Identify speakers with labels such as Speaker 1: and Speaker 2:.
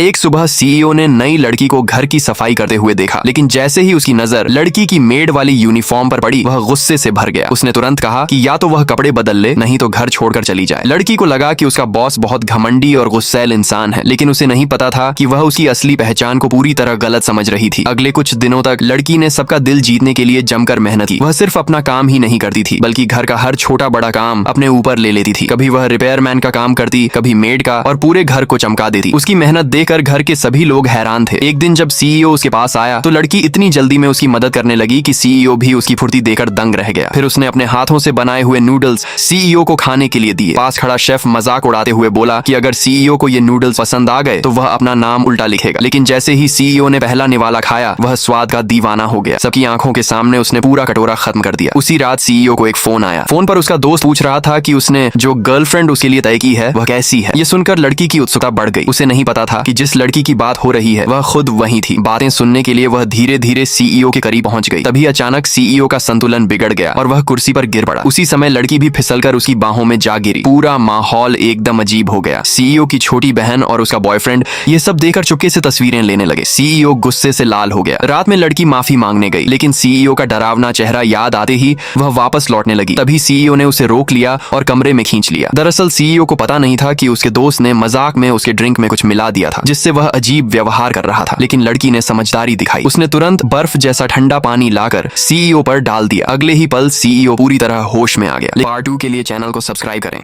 Speaker 1: एक सुबह सीईओ ने नई लड़की को घर की सफाई करते हुए देखा, लेकिन जैसे ही उसकी नजर लड़की की मेड वाली यूनिफॉर्म पर पड़ी, वह गुस्से से भर गया। उसने तुरंत कहा कि या तो वह कपड़े बदल ले, नहीं तो घर छोड़कर चली जाए। लड़की को लगा कि उसका बॉस बहुत घमंडी और गुस्सैल इंसान है, लेकिन उसे नहीं पता था कि वह उसकी असली पहचान को पूरी तरह गलत समझ रही थी। अगले कुछ दिनों तक लड़की ने सबका दिल जीतने के लिए जमकर मेहनत की। वह सिर्फ अपना काम ही नहीं करती थी, बल्कि घर का हर छोटा बड़ा काम अपने ऊपर ले लेती थी। कभी वह रिपेयरमैन का काम करती, कभी मेड का, और पूरे घर को चमका देती। उसकी मेहनत देखकर घर के सभी लोग हैरान थे। एक दिन जब सीईओ उसके पास आया तो लड़की इतनी जल्दी में उसकी मदद करने लगी कि सीईओ भी उसकी फुर्ती देखकर दंग रह गया। फिर उसने अपने हाथों से बनाए हुए नूडल्स सीईओ को खाने के लिए दिए। पास खड़ा शेफ मजाक उड़ाते हुए बोला कि अगर सीईओ को ये नूडल्स पसंद आ गए तो वह अपना नाम उल्टा लिखेगा। लेकिन जैसे ही सीईओ ने पहला निवाला खाया, वह स्वाद का दीवाना हो गया। सबकी आंखों के सामने उसने पूरा कटोरा खत्म कर दिया। उसी रात सीईओ को एक फोन आया। फोन पर उसका दोस्त पूछ रहा था कि उसने जो गर्लफ्रेंड उसके लिए तय की है वह कैसी है। ये सुनकर लड़की की उत्सुकता बढ़ गई। उसे नहीं पता था कि जिस लड़की की बात हो रही है वह खुद वही थी। बातें सुनने के लिए वह धीरे धीरे सीईओ के करीब पहुंच गई। तभी अचानक सीईओ का संतुलन बिगड़ गया और वह कुर्सी पर गिर पड़ा। उसी समय लड़की भी फिसलकर उसकी बाहों में जा गिरी। पूरा माहौल एकदम अजीब हो गया। सीईओ की छोटी बहन और उसका बॉयफ्रेंड ये सब देखकर चुपके से तस्वीरें लेने लगे। सीईओ गुस्से से लाल हो गया। रात में लड़की माफी मांगने गई, लेकिन सीईओ का डरावना चेहरा याद आते ही वह वापस लौटने लगी। तभी सीईओ ने उसे रोक लिया और कमरे में खींच लिया। दरअसल सीईओ को पता नहीं था कि उसके दोस्त ने मजाक में उसके ड्रिंक में कुछ मिला दिया था, जिससे वह अजीब व्यवहार कर रहा था। लेकिन लड़की ने समझदारी दिखाई। उसने तुरंत बर्फ जैसा ठंडा पानी लाकर सीईओ पर डाल दिया। अगले ही पल सीईओ पूरी तरह होश में आ गया। पार्ट 2 के लिए चैनल को सब्सक्राइब करें।